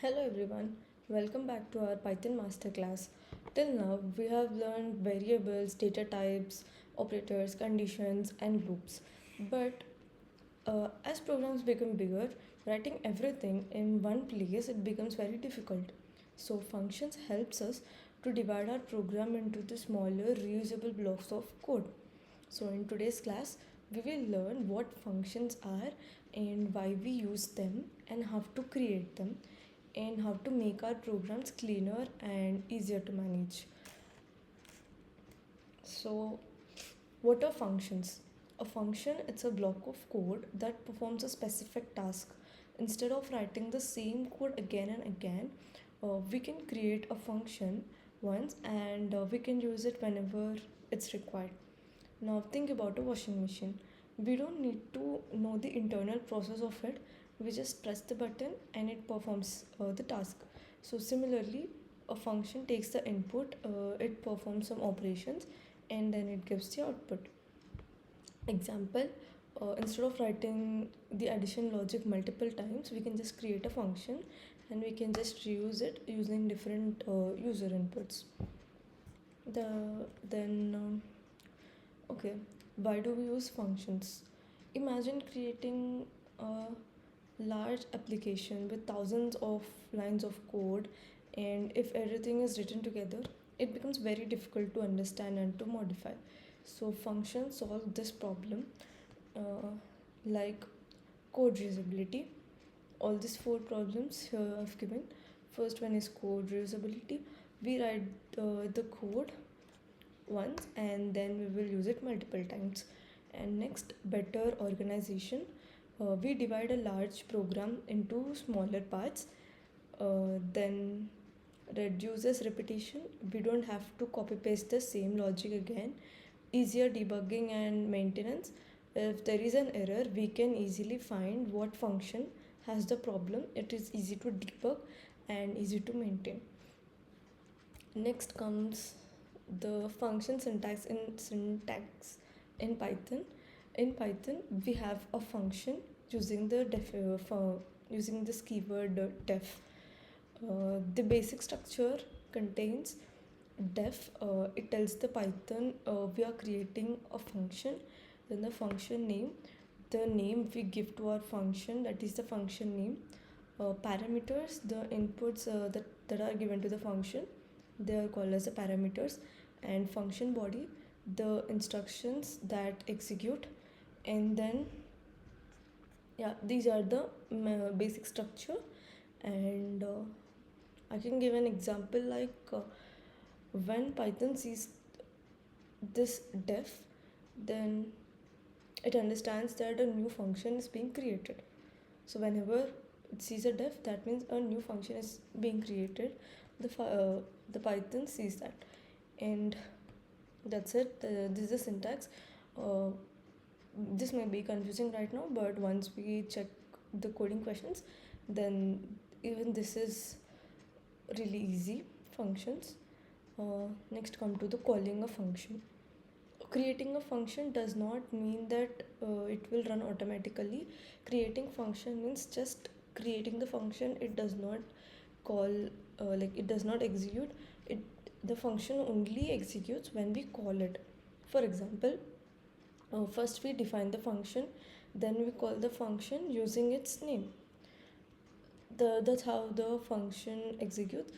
Hello everyone, welcome back to our Python Masterclass. Till now, we have learned variables, data types, operators, conditions, and loops. But as programs become bigger, writing everything in one place it becomes very difficult. So functions helps us to divide our program into the smaller reusable blocks of code. So in today's class, we will learn what functions are and why we use them and how to create them and how to make our programs cleaner and easier to manage. So, what are functions? A function it's a block of code that performs a specific task. Instead of writing the same code again and again, we can create a function once and we can use it whenever it's required. Now think about a washing machine. We don't need to know the internal process of it. We just press the button and it performs the task. So similarly, a function takes the input, it performs some operations, and then it gives the output. Example, instead of writing the addition logic multiple times, we can just create a function and we can just reuse it using different user inputs. The then Okay, why do we use functions? Imagine creating a large application with thousands of lines of code, and if everything is written together, it becomes very difficult to understand and to modify. So, functions solve this problem, like code reusability. All these four problems here I've given. First one is code reusability. We write the code once and then we will use it multiple times. And next, better organization. We divide a large program into smaller parts, then reduces repetition. We don't have to copy paste the same logic again. Easier debugging and maintenance. If there is an error, we can easily find what function has the problem. It is easy to debug and easy to maintain. Next comes the function syntax in Python. In Python, we have a function using the using this keyword def. The basic structure contains def. It tells the Python we are creating a function. Then the function name, the name we give to our function, that is the function name. Parameters, the inputs that are given to the function, they are called as the parameters. And function body, the instructions that execute. And then these are the basic structure. And I can give an example like when Python sees this def, then it understands that a new function is being created. So whenever it sees a def, that means a new function is being created. The Python sees that, and that's it. This is the syntax. This may be confusing right now, but once we check the coding questions, then even this is really easy. Functions. Next, come to the calling a function. Creating a function does not mean that it will run automatically. Creating function means just creating the function. It does not call, it does not execute it. The function only executes when we call it. For example, first we define the function, then we call the function using its name. That's how the function executes.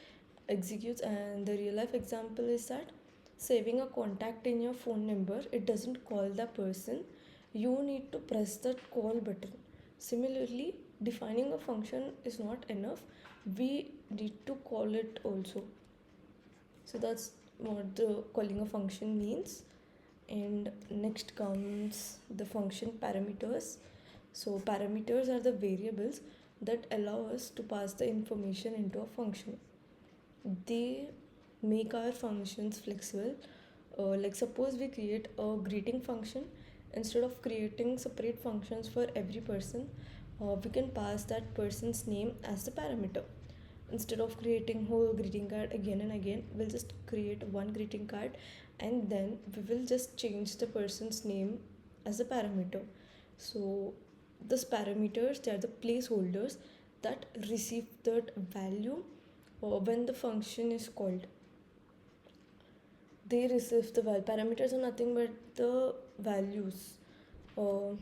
And the real life example is that saving a contact in your phone number, it doesn't call the person, you need to press that call button. Similarly, defining a function is not enough, we need to call it also. So that's what the calling a function means. And next comes the function parameters. So parameters are the variables that allow us to pass the information into a function. They make our functions flexible. Like suppose we create a greeting function. Instead of creating separate functions for every person, we can pass that person's name as the parameter. Instead of creating whole greeting card again and again, we'll just create one greeting card and then we will just change the person's name as a parameter. So these parameters, they are the placeholders that receive that value when the function is called. They receive the value. Parameters are nothing but the values. Uh,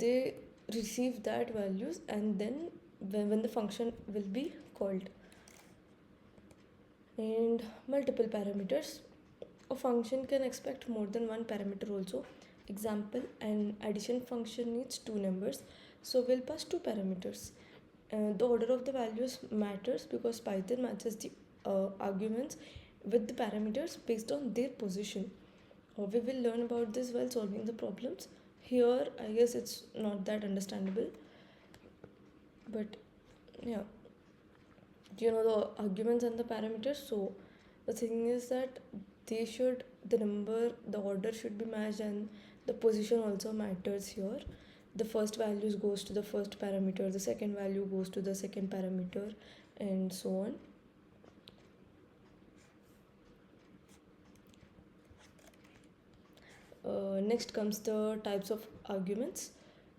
they receive that values, and then when the function will be called. And multiple parameters. A function can expect more than one parameter also. Example, an addition function needs two numbers, so we'll pass two parameters. The order of the values matters because Python matches the arguments with the parameters based on their position. We will learn about this while solving the problems. Here, I guess it's not that understandable, but yeah, you know the arguments and the parameters. So the thing is that the order should be matched, and the position also matters here. The first values goes to the first parameter, the second value goes to the second parameter, and so on. Next comes the types of arguments.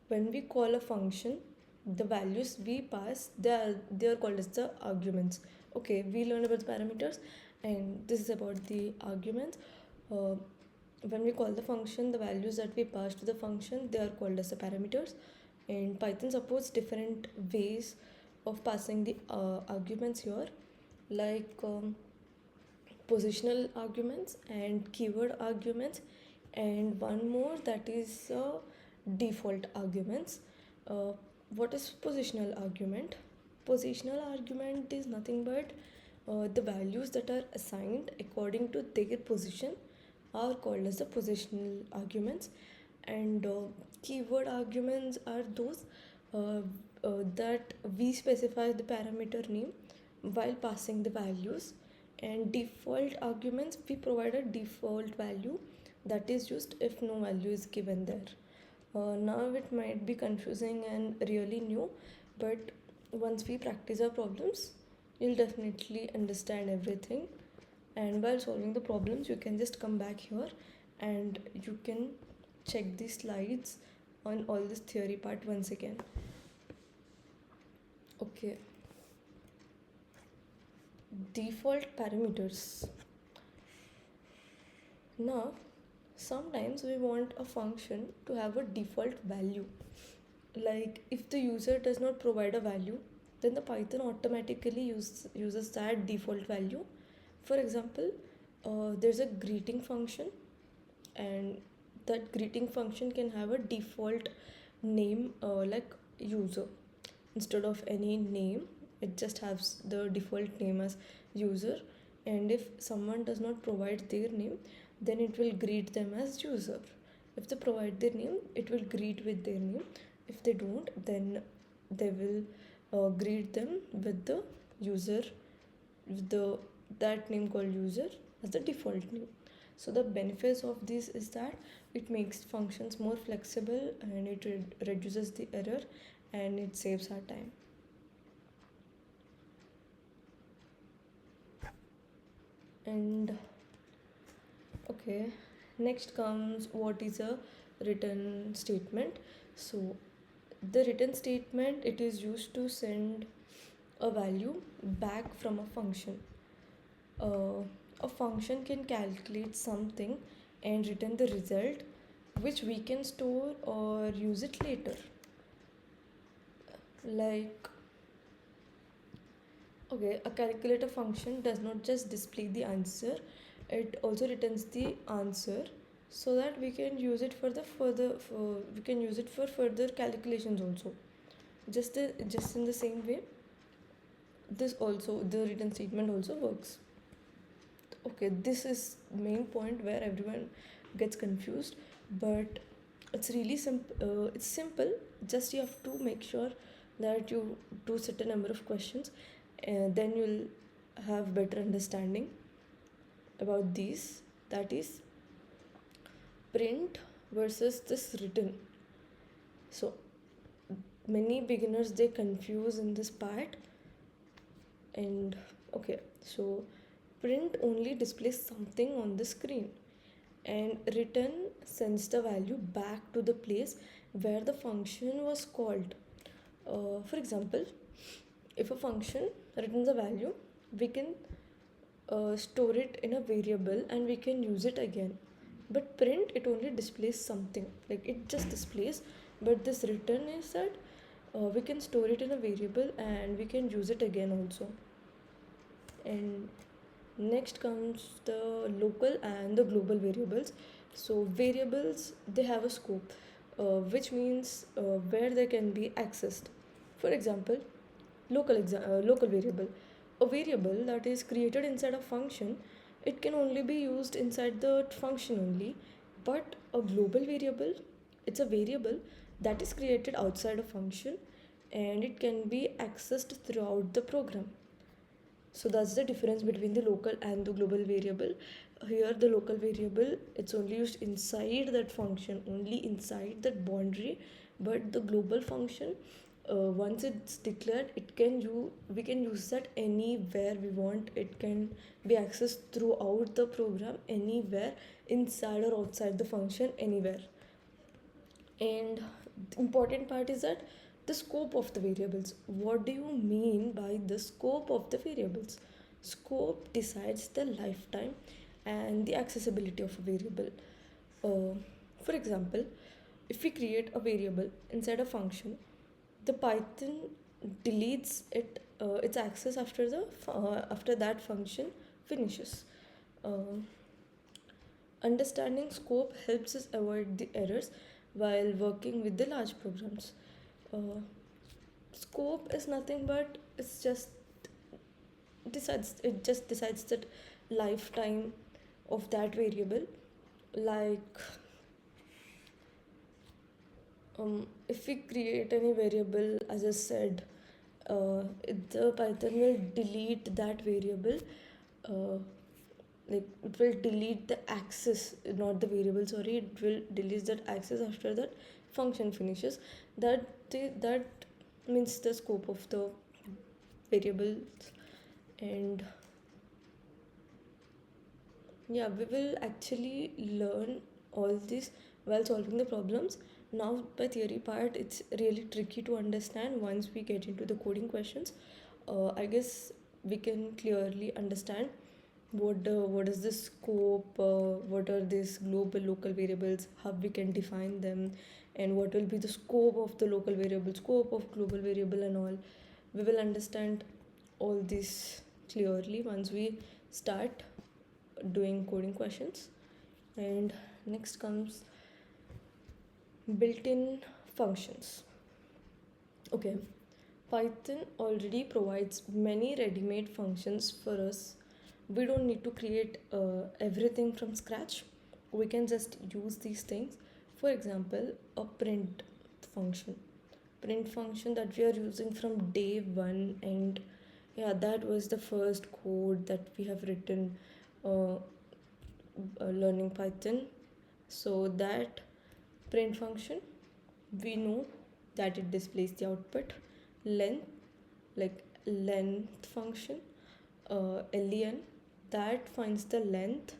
When we call a function, the values we pass, they are called as the arguments. Okay, we learned about the parameters, and this is about the arguments. uh, when we call the function, the values that we pass to the function, they are called as the parameters. And Python supports different ways of passing the arguments here, like positional arguments and keyword arguments, and one more, that is default arguments. uh, what is positional argument? Positional argument is nothing but the values that are assigned according to their position are called as the positional arguments. And keyword arguments are those uh, that we specify the parameter name while passing the values. And default arguments, we provide a default value that is used if no value is given there. Now it might be confusing and really new, but once we practice our problems, you'll definitely understand everything. And while solving the problems, you can just come back here and you can check the slides on all this theory part once again. Okay, default parameters. Now, sometimes we want a function to have a default value. Like if the user does not provide a value, then the Python automatically uses that default value. For example, there's a greeting function, and that greeting function can have a default name like user. Instead of any name, it just has the default name as user. And if someone does not provide their name, then it will greet them as user. If they provide their name, it will greet with their name. If they don't, then they will greet them with the user, with the that name called user as the default name. So the benefits of this is that it makes functions more flexible, and it reduces the error, and it saves our time. And okay, next comes what is a return statement. So the return statement, it is used to send a value back from a function. uh, a function can calculate something and return the result, which we can store or use it later. Like, okay, a calculator function does not just display the answer, it also returns the answer, so that we can use it we can use it for further calculations also. Just in the same way, this also, the return statement also works. Okay, this is main point where everyone gets confused, but it's really simple. It's simple. Just you have to make sure that you do certain number of questions, and then you'll have better understanding about these. That is print versus this written. So many beginners, they confuse in this part. And okay, so print only displays something on the screen, and return sends the value back to the place where the function was called. For example, if a function returns a value, we can store it in a variable and we can use it again. But print, it only displays something, like it just displays. But this return is that we can store it in a variable and we can use it again also. And next comes the local and the global variables. So variables, they have a scope, which means where they can be accessed. For example, local variable, a variable that is created inside a function, it can only be used inside the function only. But a global variable, it's a variable that is created outside a function and it can be accessed throughout the program. So that's the difference between the local and the global variable. Here the local variable, it's only used inside that function, only inside that boundary. But the global function, once it's declared, we can use that anywhere we want. It can be accessed throughout the program, anywhere, inside or outside the function, anywhere. And the important part is that the scope of the variables. What do you mean by the scope of the variables? Scope decides the lifetime and the accessibility of a variable. uh, for example, if we create a variable inside a function, the Python deletes its access after that function finishes. uh, Understanding scope helps us avoid the errors while working with the large programs. Uh, Scope is nothing but it just decides that lifetime of that variable. Like if we create any variable, as I said, the Python will delete that variable. Uh, like it will delete the access, not the variable, sorry, it will delete that access after that function finishes. That means the scope of the variables. And yeah, we will actually learn all this while solving the problems. Now, by theory part, it's really tricky to understand once we get into the coding questions. I guess we can clearly understand what is the scope, what are these global local variables, how we can define them, and what will be the scope of the local variable, scope of global variable, and all. We will understand all this clearly once we start doing coding questions. And next comes built-in functions. Okay, Python already provides many ready-made functions for us. We don't need to create everything from scratch. We can just use these things. For example, a function print function that we are using from day one. And yeah, that was the first code that we have written uh, learning Python. So that print function, we know that it displays the output. Length, like length function, len, that finds the length.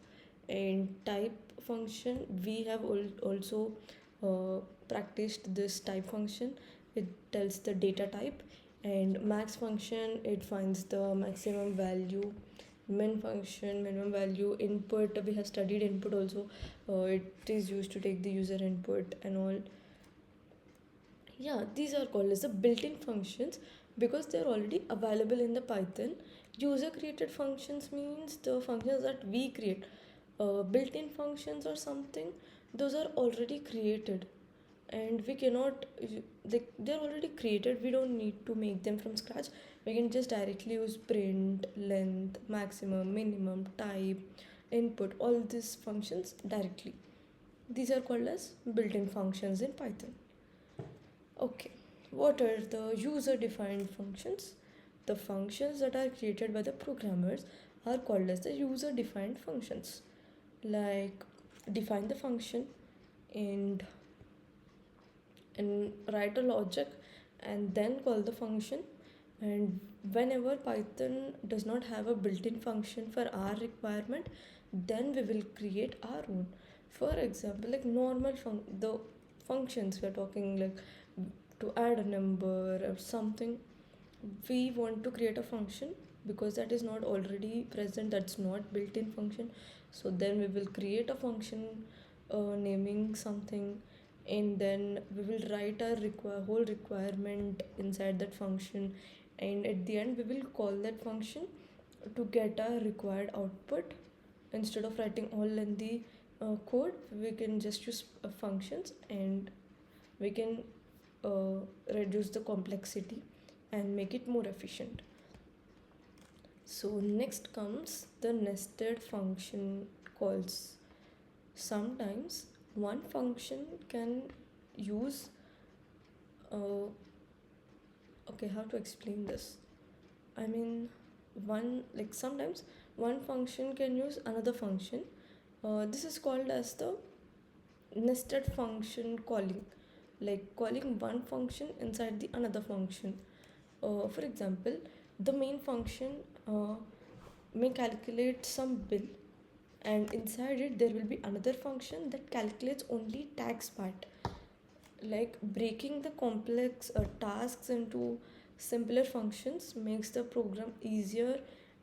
And type function, we have also practiced this type function. It tells the data type. And max function, it finds the maximum value. Min function, minimum value. Input, we have studied input also. It is used to take the user input and all. Yeah, these are called as the built-in functions because they're already available in the Python. User created functions means the functions that we create. Built-in functions or something, those are already created, and we cannot, like, they're already created, we don't need to make them from scratch. We can just directly use print, length, maximum, minimum, type, input, all these functions directly. These are called as built-in functions in Python. Okay, what are the user defined functions? The functions that are created by the programmers are called as the user defined functions. Like, define the function and write a logic and then call the function. And whenever Python does not have a built-in function for our requirement, then we will create our own. For example, like normal the functions we are talking, like to add a number or something, we want to create a function because that is not already present, that's not built-in function. So then we will create a function naming something, and then we will write our whole requirement inside that function, and at the end we will call that function to get our required output. Instead of writing all lengthy code, we can just use functions, and we can uh, reduce the complexity and make it more efficient. So next comes the nested function calls. Sometimes one function can use uh, okay, how to explain this? I mean, one like sometimes one function can use another function. This is called as the nested function calling, like calling one function inside the another function. For example, the main function uh, may calculate some bill, and inside it there will be another function that calculates only tax part. Like breaking the complex tasks into simpler functions makes the program easier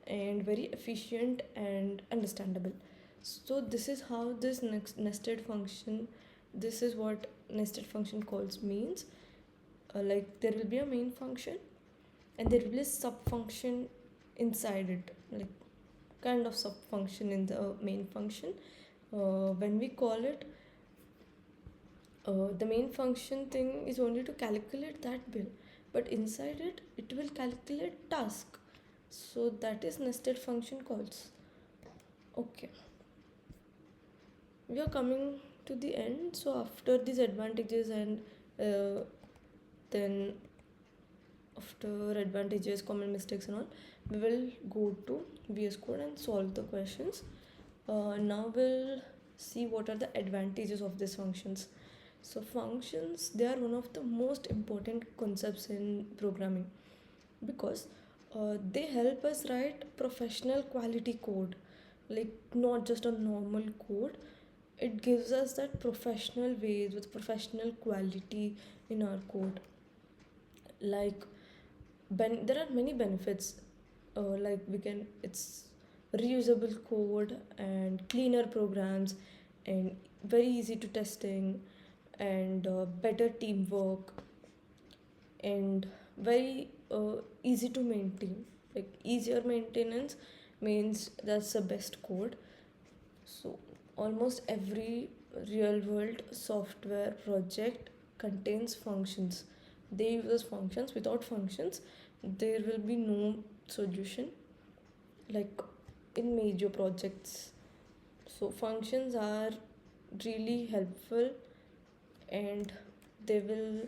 and very efficient and understandable. So this is how this next nested function, this is what nested function calls means. Like there will be a main function and there will be a sub function inside it, like kind of sub function in the main function. When we call it, the main function thing is only to calculate that bill, but inside it it will calculate task. So that is nested function calls. Okay, we are coming to the end. So after these advantages and uh, then after advantages, common mistakes and all, we will go to VS Code and solve the questions. Now we'll see what are the advantages of these functions. So functions, they are one of the most important concepts in programming because they help us write professional quality code, like not just a normal code. It gives us that professional ways with professional quality in our code. Like there are many benefits, like we can, it's reusable code and cleaner programs and very easy to testing and better teamwork and very easy to maintain. Like easier maintenance means that's the best code. So almost every real world software project contains functions. They use functions. Without functions there will be no solution, like in major projects. So functions are really helpful, and they will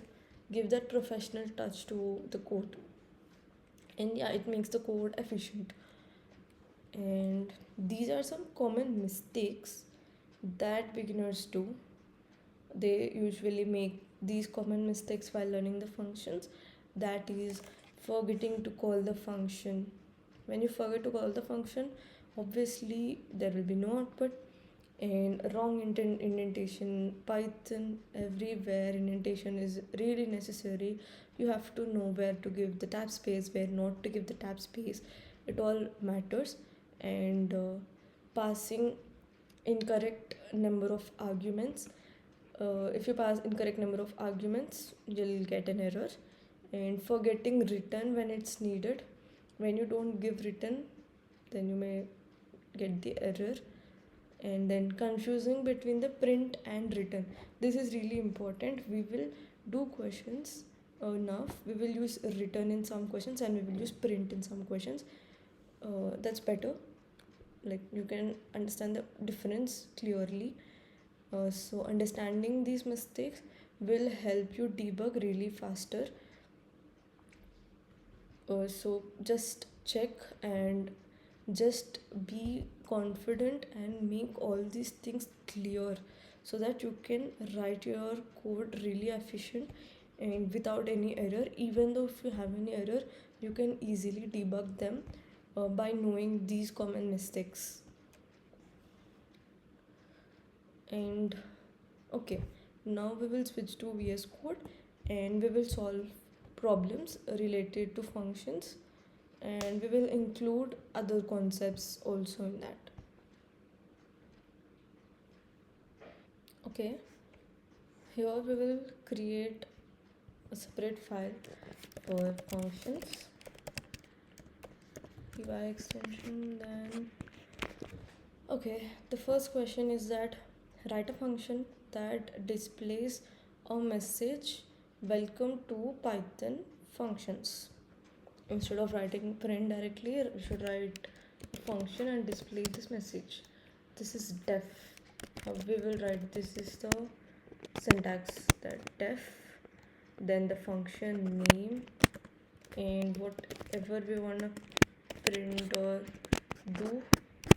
give that professional touch to the code, and yeah, it makes the code efficient. And these are some common mistakes that beginners do. They usually make these common mistakes while learning the functions, that is forgetting to call the function. When you forget to call the function, obviously there will be no output. And wrong indentation, Python everywhere indentation is really necessary. You have to know where to give the tab space, where not to give the tab space. It all matters. And passing incorrect number of arguments, if you pass incorrect number of arguments you'll get an error. And forgetting return when it's needed, when you don't give return then you may get the error. And then confusing between the print and return, this is really important. We will do questions enough, we will use return in some questions and we will use print in some questions. That's better, like you can understand the difference clearly. So understanding these mistakes will help you debug really faster. So just check and just be confident and make all these things clear so that you can write your code really efficient and without any error. Even though if you have any error, you can easily debug them by knowing these common mistakes. And okay, now we will switch to VS Code and we will solve problems related to functions, and we will include other concepts also in that. Okay, here we will create a separate file for functions, py extension. Then okay, the first question is that write a function that displays a message welcome to Python functions. Instead of writing print directly, we should write a function and display this message. This is def. We will write, this is the syntax, that def, then the function name, and whatever we want to print or do,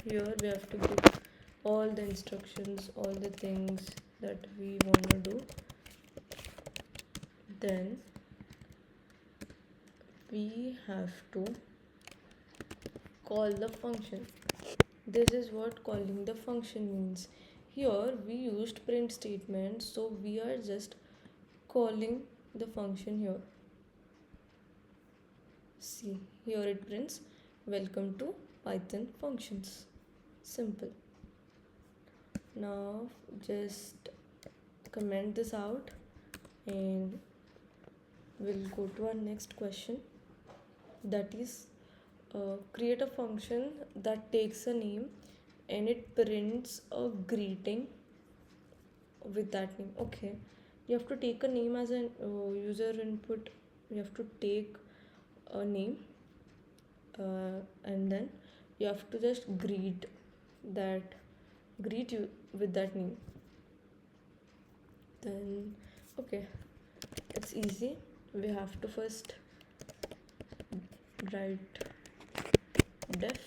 here we have to give all the instructions, all the things that we want to do. Then we have to call the function. This is what calling the function means. Here we used print statement, so we are just calling the function here. See, here it prints welcome to Python functions. Simple. Now just comment this out and we'll go to our next question, that is create a function that takes a name and it prints a greeting with that name. Okay, you have to take a name as an user input. You have to take a name and then you have to just greet you with that name. Then okay, it's easy. We have to first write def,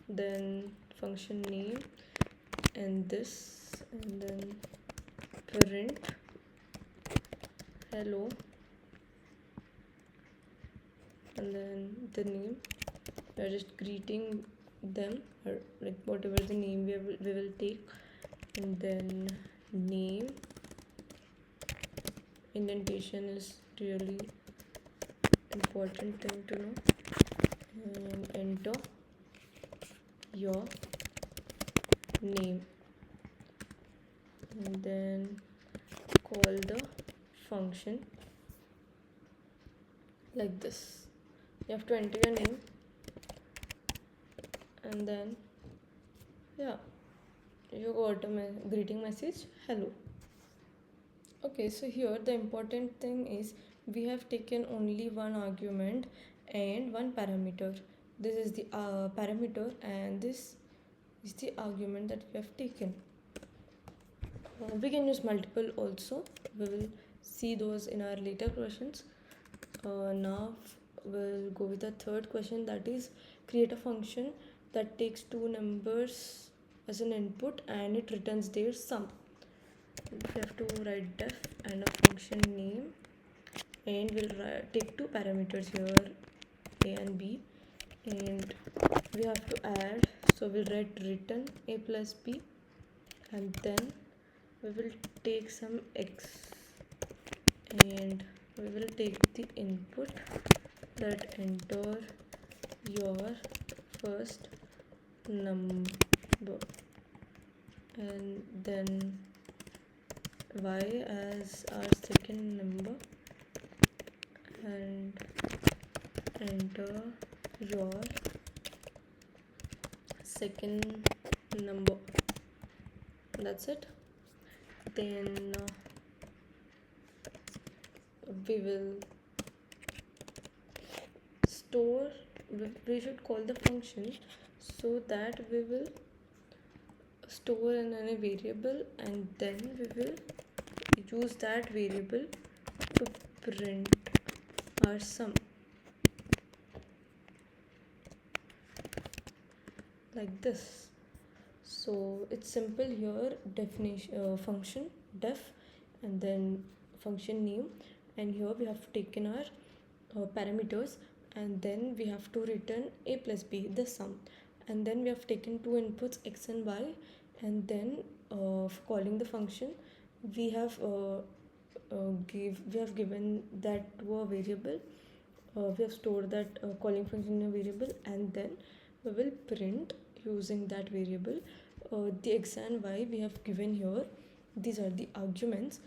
then function name, and this, and then print hello, and then the name. We are just greeting them, or like whatever the name we will take, and then name. Indentation is really important thing to know, and enter your name, and then call the function like this. You have to enter your name, and then yeah, you got a greeting message hello. Okay, so here the important thing is we have taken only one argument and one parameter. This is the parameter and this is the argument that we have taken. We can use multiple also. We will see those in our later questions. Now we'll go with the third question, that is create a function that takes two numbers as an input and it returns their sum. We have to write def and a function name, and we'll take two parameters here, a and b, and we have to add, so we'll write return a plus b, and then we will take some x and we will take the input that enter your first number, and then y as our second number, and enter your second number. That's it. Then we will store, we should call the function so that we will store in a variable, and then we will use that variable to print our sum like this. So it's simple here. Definition function def, and then function name, and here we have taken our parameters, and then we have to return a plus b, the sum, and then we have taken two inputs x and y, and then for calling the function we have we have given that to a variable. We have stored that calling function in a variable, and then we will print using that variable the x and y we have given here. These are the arguments.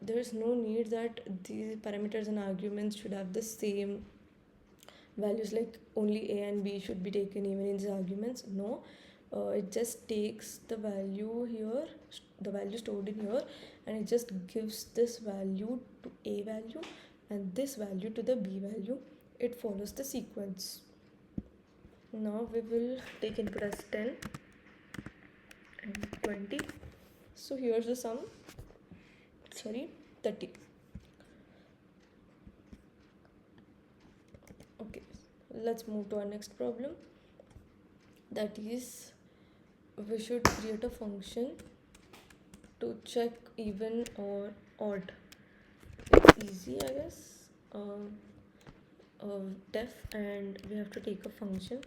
There is no need that the parameters and arguments should have the same values, like only a and b should be taken even in the arguments. No, it just takes the value here, the value stored in here, and it just gives this value to a value and this value to the b value. It follows the sequence. Now we will take input as 10 and 20. So here's the sum, 30. Okay, let's move to our next problem. That is, we should create a function to check even or odd. It's easy, I guess. Def, and we have to take a function.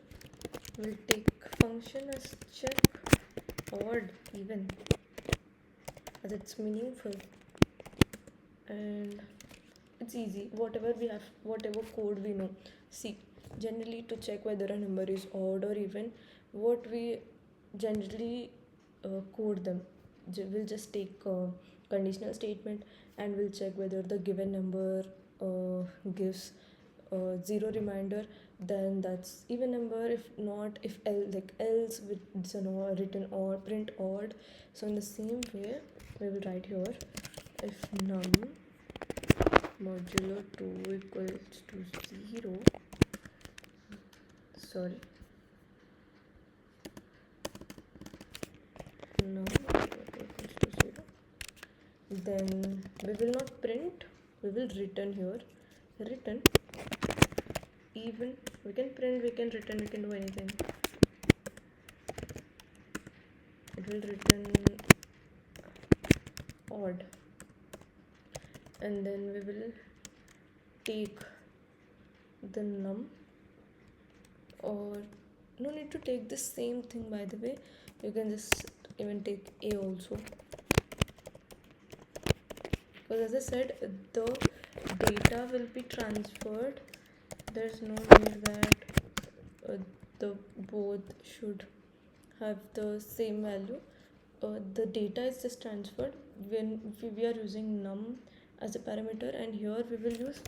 We'll take function as check odd even, as it's meaningful, and it's easy. Whatever we have, whatever code we know. See, generally to check whether a number is odd or even, what we generally code them, we'll just take a conditional statement and we'll check whether the given number gives 0 reminder, then that's even number. If not, if else with written or print odd. So in the same way we will write here, if num modulo 2 equals to 0, num equals to 0, then we will not print, we will return here, return even. We can print, we can return, we can do anything. It will return odd, and then we will take the num, or no need to take the same thing, by the way, you can just even take a also, because as I said, the data will be transferred. There's no need that the both should have the same value. The data is just transferred when we are using num as a parameter, and here we will use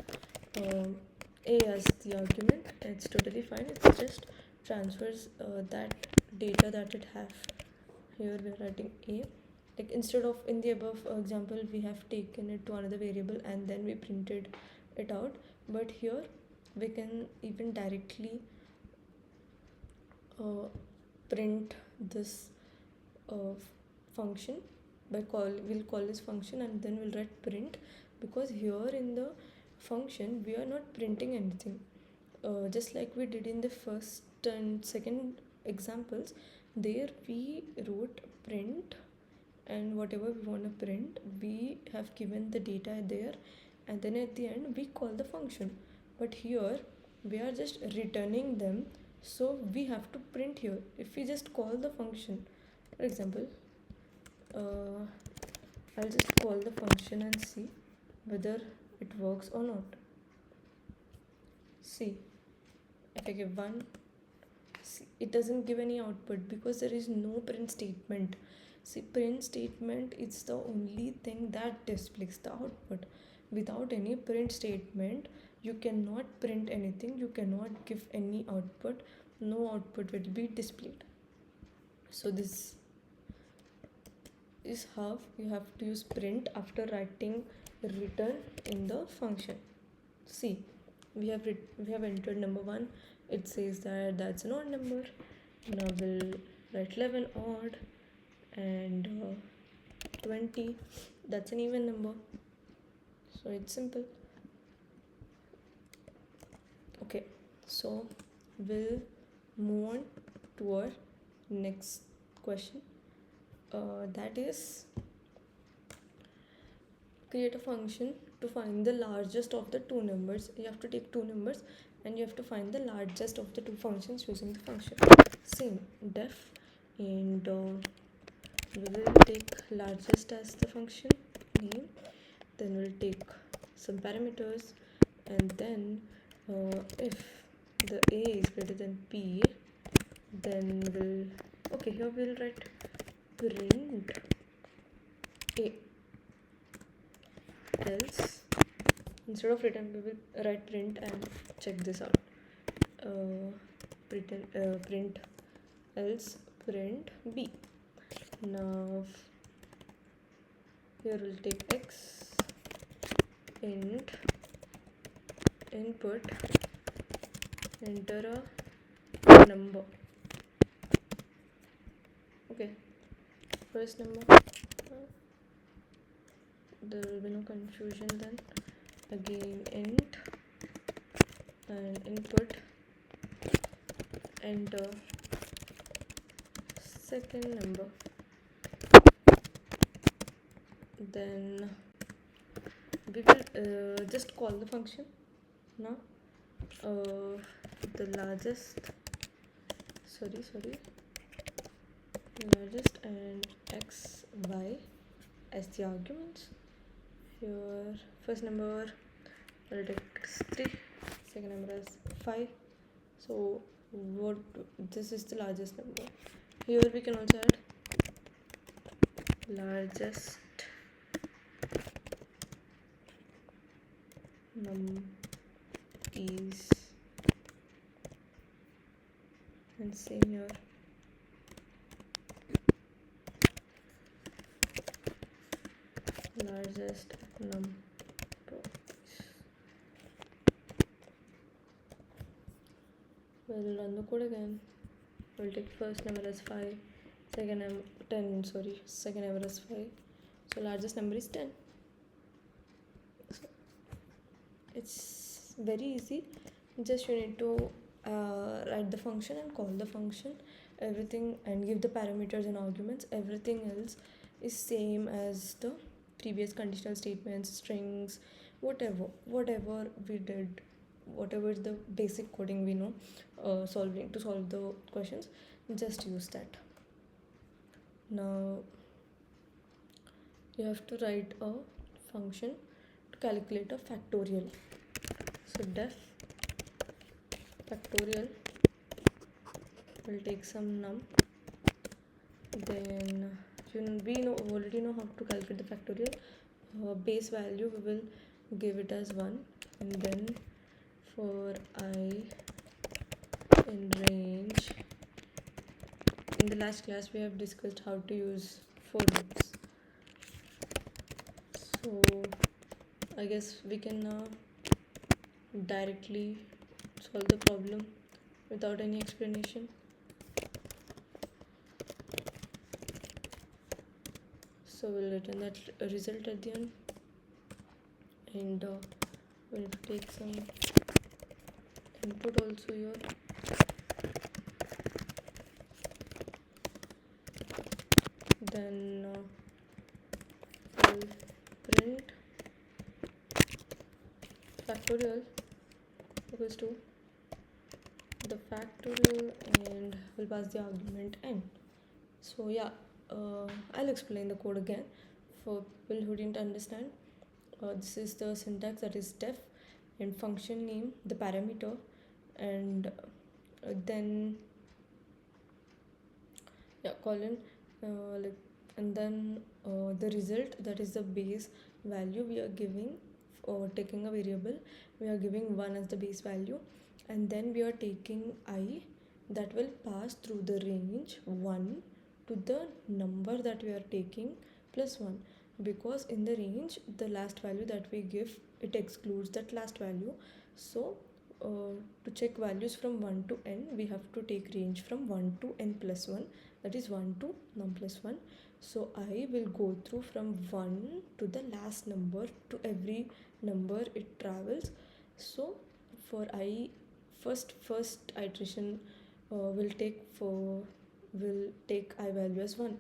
a as the argument. It's totally fine, it just transfers that data that it have. Here we are writing a, like instead of in the above example we have taken it to another variable and then we printed it out, but here we can even directly print this function by we'll call this function and then we'll write print, because here in the function we are not printing anything, just like we did in the first and second examples. There we wrote print, and whatever we want to print we have given the data there, and then at the end we call the function. But here we are just returning them, so we have to print here. If we just call the function, for example, I'll just call the function and see whether it works or not. See, if I give 1, see, it doesn't give any output because there is no print statement. See, print statement is the only thing that displays the output. Without any print statement you cannot print anything, you cannot give any output, no output will be displayed. So this is how you have to use print after writing return in the function. See, we have entered number 1, it says that that's an odd number. Now we'll write 11 odd, and 20, that's an even number. So it's simple. Okay, so we'll move on to our next question, that is, create a function to find the largest of the two numbers. You have to take two numbers and you have to find the largest of the two functions using the function. Same, def, and we will take largest as the function name, then we'll take some parameters, and then if the a is greater than p, then here we'll write print a. Else, instead of return, we will write print and check this out. Print else print b. Now here we'll take x, int, input, enter a number. Okay, first number. There will be no confusion then. Again int and input, enter second number. Then we will just call the function now. The largest and x, y as the arguments. Here first number will take 3, second number is 5. So this is the largest number. Here we can also add largest num keys, and same here. Largest number. We'll run the code again. We'll take first number as 5, second number 10. Second number is 5. So largest number is 10. So it's very easy. Just you need to write the function and call the function. Everything, and give the parameters and arguments. Everything else is same as the previous conditional statements, strings, whatever we did, whatever is the basic coding we know to solve the questions, just use that. Now you have to write a function to calculate a factorial. So def factorial will take some num, then we already know how to calculate the factorial. Base value we will give it as 1, and then for I in range. In the last class we have discussed how to use for loops, so I guess we can now directly solve the problem without any explanation. So we'll return that result at the end, and we'll take some input also here. Then we'll print factorial equals to the factorial, and we'll pass the argument n. So yeah, I'll explain the code again for people who didn't understand. This is the syntax, that is def, and function name, the parameter, and then colon, and then the result, that is the base value we are giving, or taking a variable, we are giving 1 as the base value, and then we are taking I that will pass through the range 1 to the number that we are taking plus 1, because in the range the last value that we give, it excludes that last value. So to check values from 1 to n, we have to take range from 1 to n plus 1, that is 1 to num plus 1. So I will go through from 1 to the last number, to every number it travels. So for I, first iteration will take I value as 1,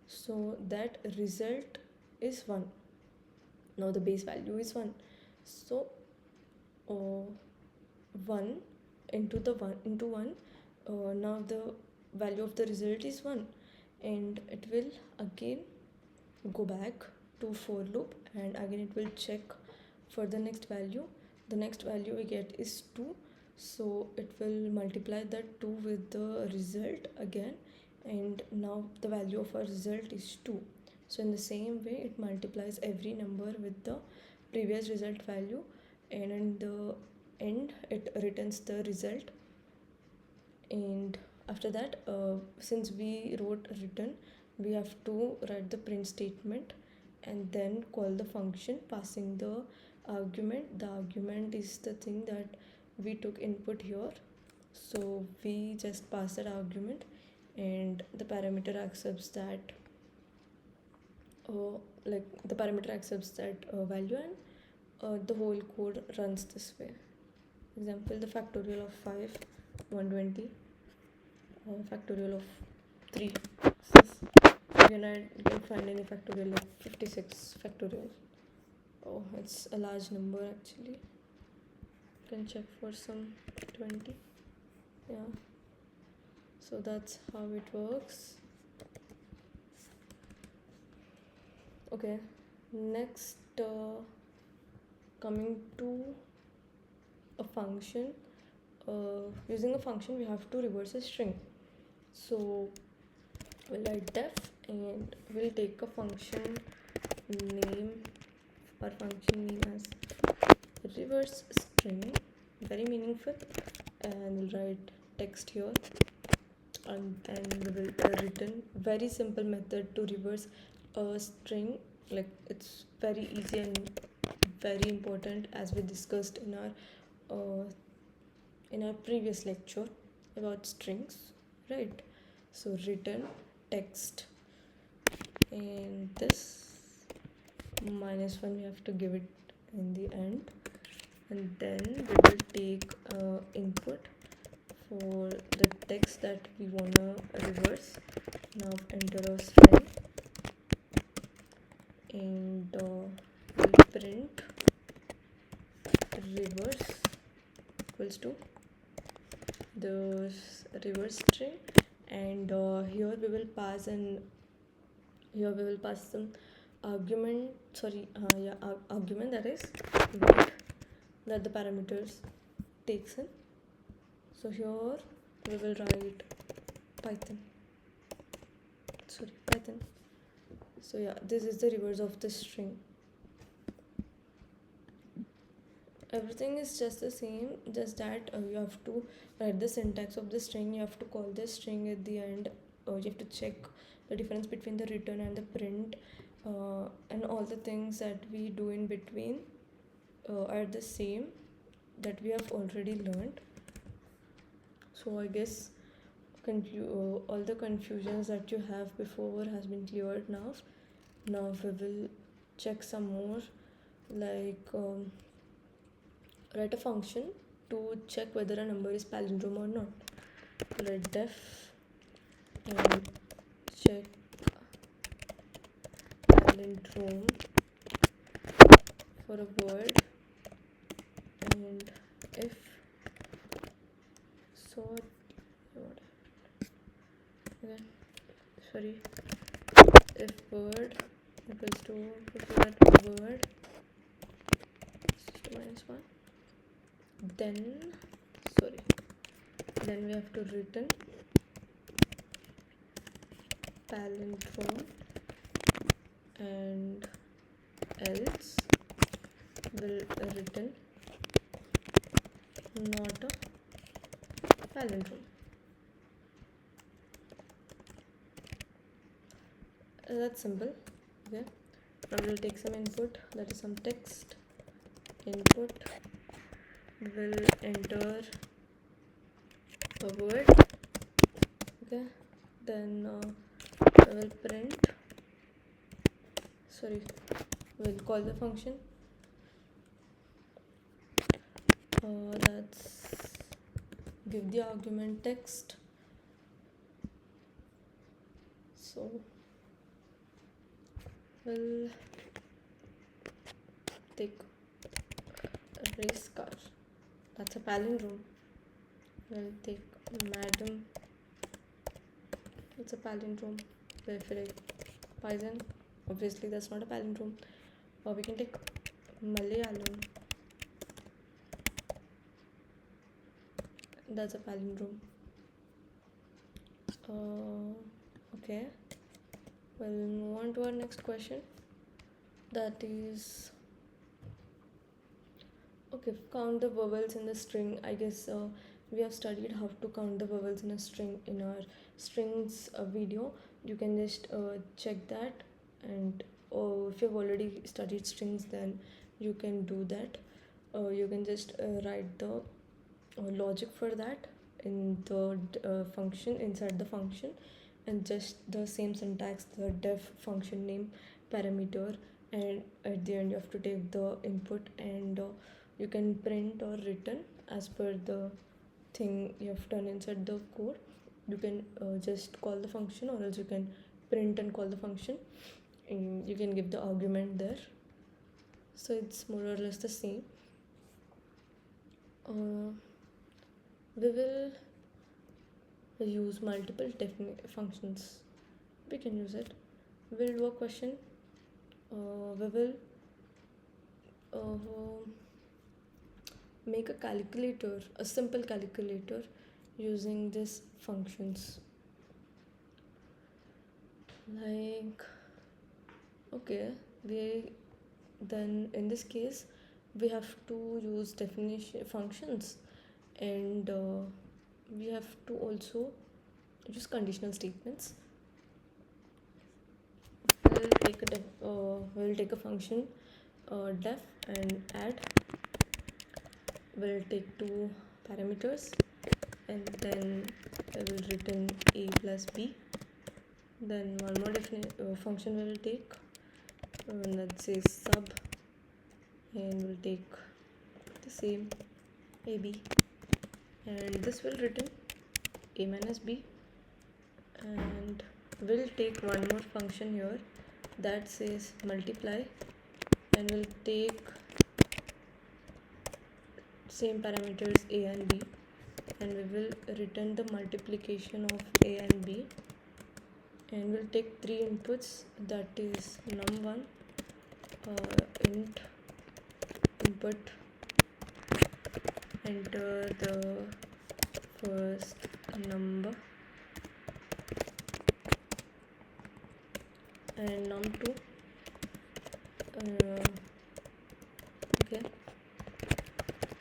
so that result is 1. Now the base value is 1, so 1 into 1, now the value of the result is 1, and it will again go back to for loop, and again it will check for the next value. The next value we get is 2, so it will multiply that 2 with the result again, and now the value of our result is 2. So in the same way it multiplies every number with the previous result value, and in the end it returns the result. And after that, since we wrote return, we have to write the print statement and then call the function passing the argument. The argument is the thing that we took input here, so we just pass that argument and the parameter accepts that the parameter accepts that value, and the whole code runs this way. Example, the factorial of 5 120, factorial of 3 6. You can find any factorial of 56 factorial. Oh, it's a large number actually. You can check for some 20. Yeah, so that's how it works. Okay, next, coming to a function. Using a function we have to reverse a string, so we'll write def and we'll take a function name. Our function name as reverse string, very meaningful, and we'll write text here, and then we will return. Very simple method to reverse a string, like it's very easy and very important, as we discussed in our previous lecture about strings, right? So return text, and this -1 we have to give it in the end, and then we will take input for the text that we wanna reverse. Now enter a string, and we'll print reverse equals to the reverse string, and here we will pass some argument, argument, that is what that the parameters takes in. So here we will write python. So yeah, this is the reverse of the string. Everything is just the same, just that you have to write the syntax of the string, you have to call the string at the end, you have to check the difference between the return and the print, and all the things that we do in between are the same that we have already learned. So I guess all the confusions that you have before has been cleared now. Now we will check some more, like write a function to check whether a number is palindrome or not. Write def and check palindrome for a word, and if so, if word equals to word -1, then we have to return palindrome, and else will return not a palindrome. That's simple. Okay, now we'll take some input, that is some text. Input will enter a word. Okay, then we'll print, we'll call the function, that's give the argument text. So we'll take race car, that's a palindrome. We'll take madam, it's a palindrome. We'll take Python, Obviously that's not a palindrome. Or we can take Malayalam, that's a palindrome. Okay, we'll move on to our next question. That is, okay, count the vowels in the string. I guess we have studied how to count the vowels in a string in our strings video. You can just check that, and if you've already studied strings, then you can do that. You can just write the logic for that in the function, inside the function, and just the same syntax, the def function name parameter, and at the end you have to take the input, and you can print or return as per the thing you have done inside the code. You can just call the function, or else you can print and call the function, and you can give the argument there. So it's more or less the same. We will use multiple functions. We can use it. We'll do a question. We will make a calculator, a simple calculator, using these functions. Like, okay, then in this case we have to use definition functions, and we have to also use conditional statements. We'll take a function def and add. We'll take two parameters, and then I will return a plus b. Then one more function we'll take, let's say sub, and we'll take the same ab, and this will return a minus b. And we'll take one more function here that says multiply, and we'll take same parameters a and b, and we will return the multiplication of a and b. And we'll take three inputs, that is num1, int input, enter the first number, and num2, okay,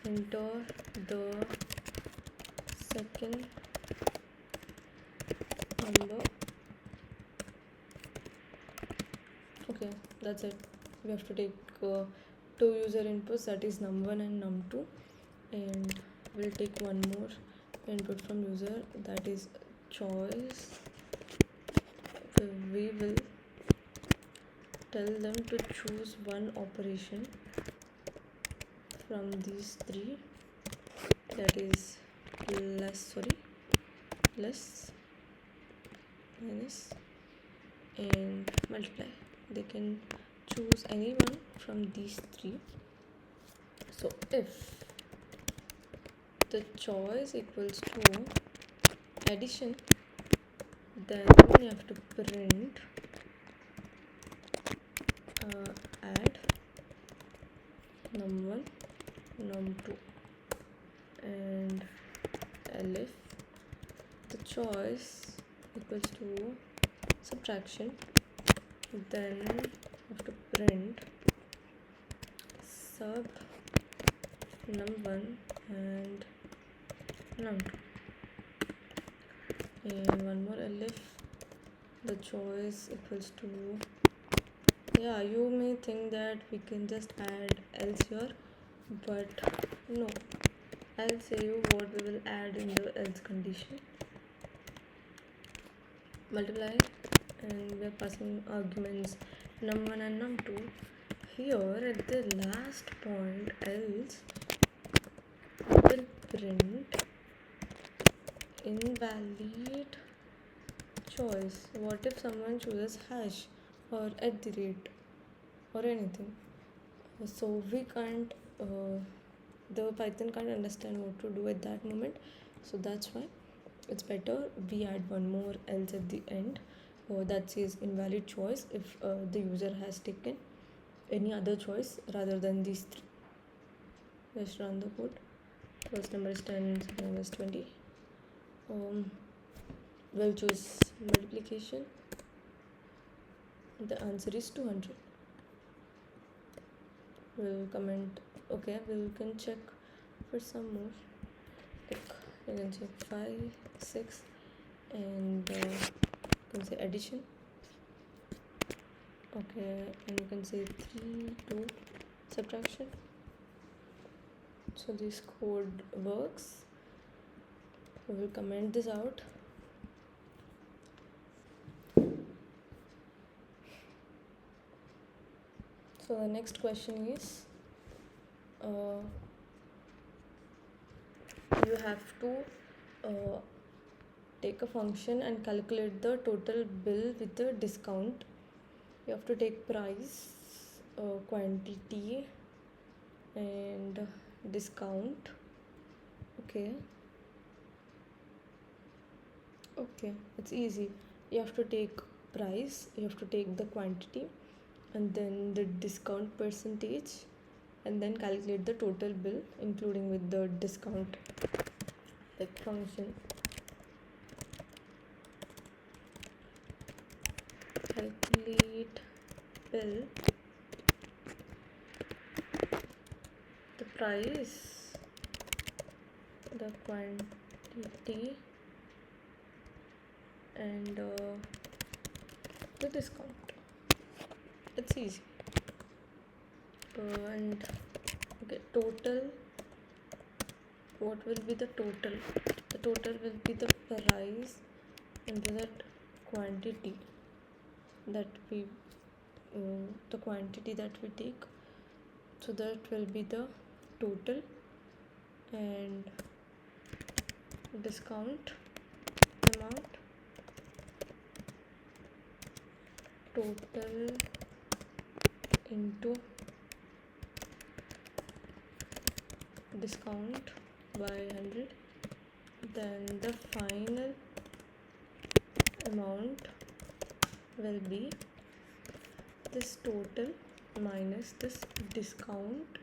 enter the second number. Okay, that's it. We have to take two user inputs, that is num1 and num2, and we'll take one more input from user, that is choice. We will tell them to choose one operation from these three, that is less, minus, and multiply. They can choose any one from these three. So if the choice equals to addition, then you have to print add num1 num2, and if the choice equals to subtraction, then you have to print sub num1 and num2. And one more if the choice equals to, yeah, you may think that we can just add else here, but no, I'll say you what we will add in the else condition. Multiply, and we are passing arguments num1 and num2. Here at the last point else, we will print invalid choice. What if someone chooses hash or at the rate or anything? So we can't, the Python can't understand what to do at that moment. So that's why it's better we add one more else at the end, that says invalid choice if the user has taken any other choice rather than these three. Let's run the code. First number is 10, second number is 20. We'll choose multiplication. The answer is 200. We'll comment. Okay, we can check for some more. Like you can say 5, 6, and you can say addition. Okay, and you can say 3, 2, subtraction. So this code works. We will comment this out. So the next question is, you have to take a function and calculate the total bill with the discount. You have to take price, quantity, and discount. Okay, it's easy. You have to take price, you have to take the quantity, and then the discount percentage, and then calculate the total bill including with the discount. Like function calculate bill, the price, the quantity, and the discount. It's easy. And okay, total. What will be the total? The total will be the price into that quantity that we the quantity that we take. So that will be the total, and discount amount, total into discount by 100, then the final amount will be this total minus this discount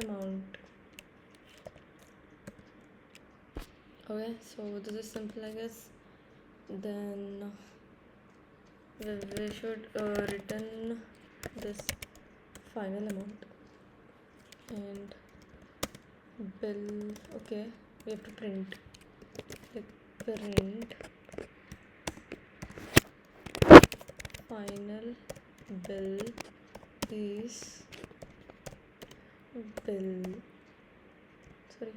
amount. Okay, so this is simple, I guess. Then we should return this final amount and bill. Okay, we have to print, like print final bill is bill, sorry,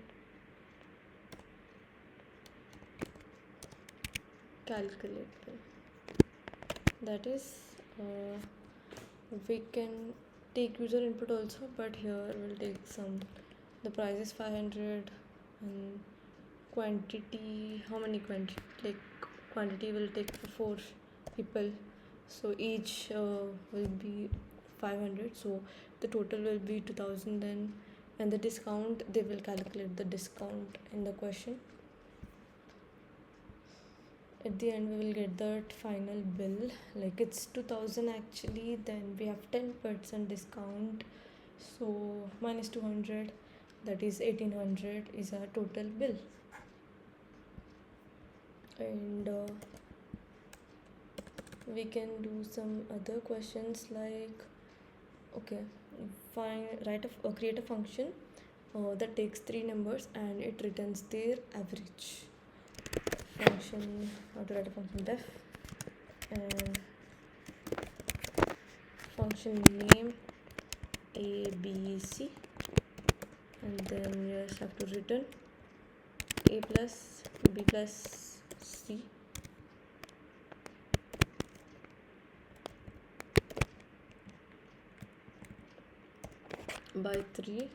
calculate bill. That is we can take user input also, but here we'll take some. The price is 500, and quantity, how many quantity, like quantity will take for 4 people, so each will be 500, so the total will be 2000. Then and the discount, they will calculate the discount in the question. At the end we will get that final bill, like it's 2000 actually, then we have 10% discount, so minus 200, that is 1800 is our total bill. And we can do some other questions like, okay, create a function that takes 3 numbers and it returns their average. Function, how to write a function? Def, and function name ABC, and then you just have to return A plus B plus C by 3.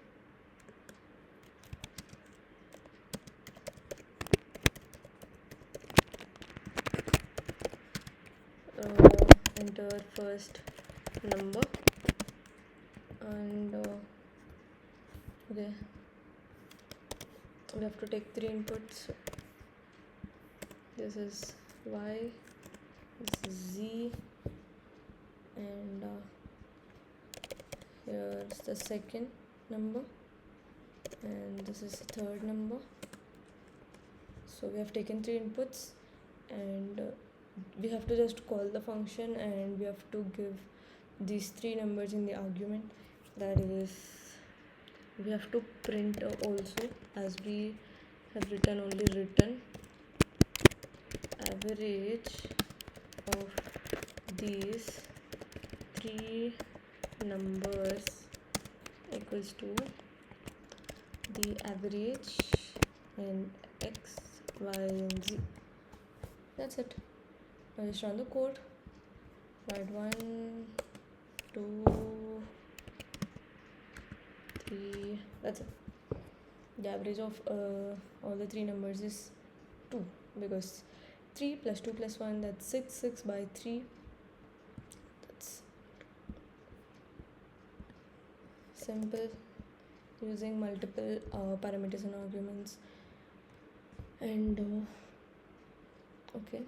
Enter first number, and okay, we have to take 3 inputs. This is y, this is z, and here's the second number, and this is the third number. So we have taken 3 inputs, and we have to just call the function, and we have to give these 3 numbers in the argument. That is, we have to print also, as we have written only return average of these 3 numbers equals to the average in x, y, and z. That's it. Now just run the code. Write 1, 2, 3. That's it. The average of all the 3 numbers is 2, because 3 plus 2 plus 1, that's 6. 6 by 3, that's simple, using multiple parameters and arguments. And okay,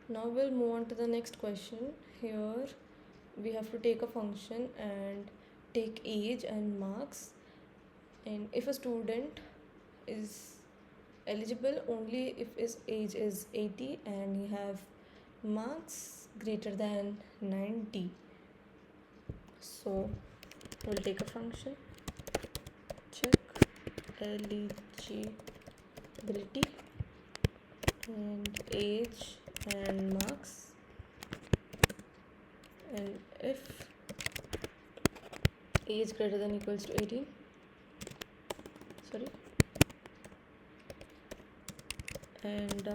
now we'll move on to the next question. Here we have to take a function and take age and marks, and if a student is eligible only if his age is 80 and he have marks greater than 90. So we'll take a function, check eligibility and age and marks, and if age greater than equals to 18, and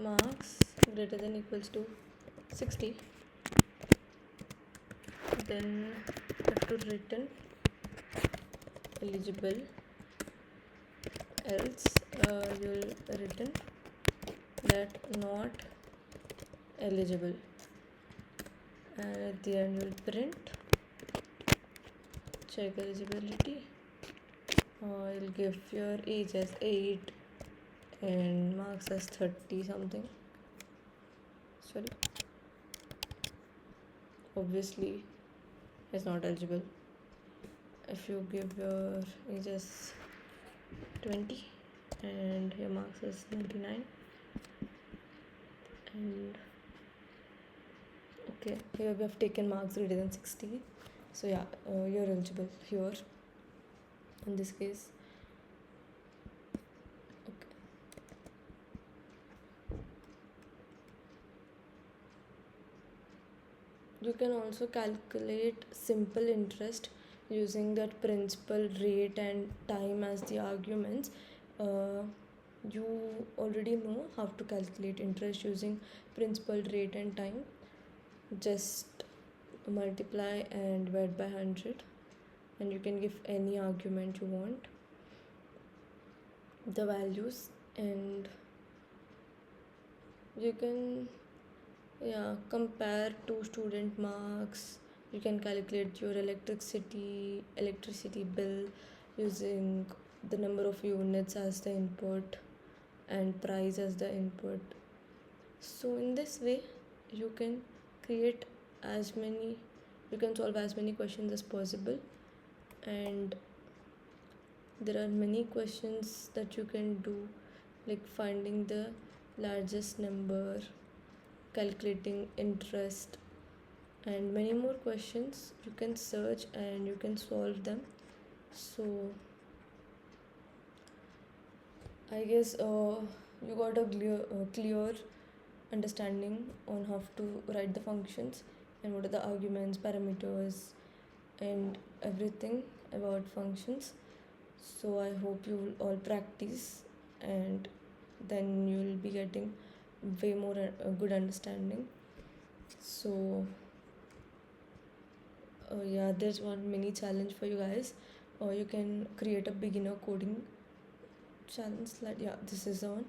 marks greater than equals to 60, then have to return eligible, else you'll return that not eligible, and at the end you'll print check eligibility. You'll give your age as 8 and marks as 30 something. Obviously it's not eligible. If you give your age as 20 and your marks as 99, and okay, here we have taken marks greater than 60, so yeah, you're eligible here in this case. Okay, you can also calculate simple interest using that principal, rate, and time as the arguments. You already know how to calculate interest using principal, rate, and time. Just multiply and divide by 100, and you can give any argument you want the values, and you can compare two student marks. You can calculate your electricity bill using the number of units as the input and price as the input. So in this way you can solve as many questions as possible, and there are many questions that you can do, like finding the largest number, calculating interest, and many more questions. You can search and you can solve them. So I guess you got a clear understanding on how to write the functions and what are the arguments, parameters, and everything about functions. So I hope you will all practice, and then you will be getting way more good understanding. So there's one mini challenge for you guys. You can create a beginner coding challenge slide. This is on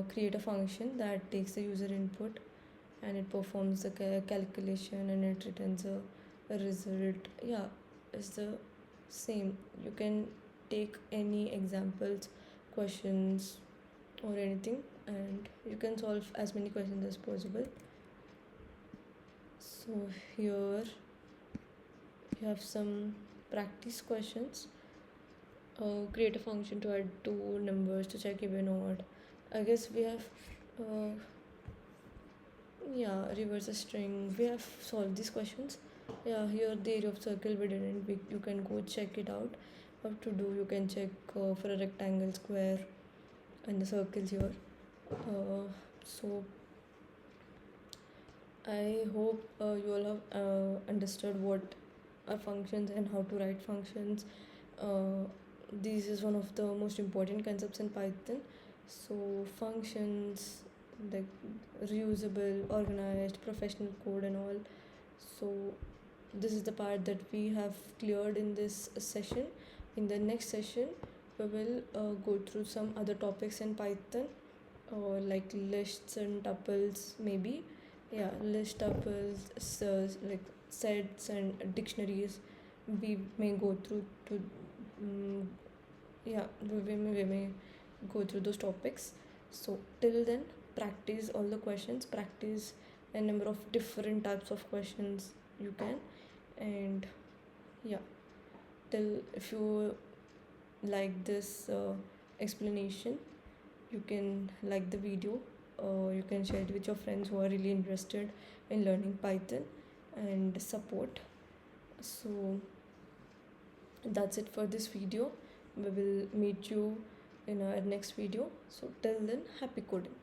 create a function that takes the user input and it performs the calculation and it returns a result. It's the same. You can take any examples, questions, or anything, and you can solve as many questions as possible. So here you have some practice questions. Create a function to add two numbers to check even or odd. I guess we have uh, yeah, reverse a string. We have solved these questions. Yeah, here the area of circle we didn't. You can go check it out. How to do? You can check for a rectangle, square, and the circles here. So I hope you all have understood what are functions and how to write functions. Uh, this is one of the most important concepts in Python. So functions like reusable, organized, professional code and all. So this is the part that we have cleared in this session. In the next session, we will go through some other topics in Python, like lists and tuples maybe. Yeah, list tuples, like sets and dictionaries. We may go through to yeah, we may go through those topics. So till then, practice all the questions, practice a number of different types of questions you can. And yeah, till if you like this explanation, you can like the video, you can share it with your friends who are really interested in learning Python and support. So that's it for this video. We will meet you in our next video. So till then, happy coding.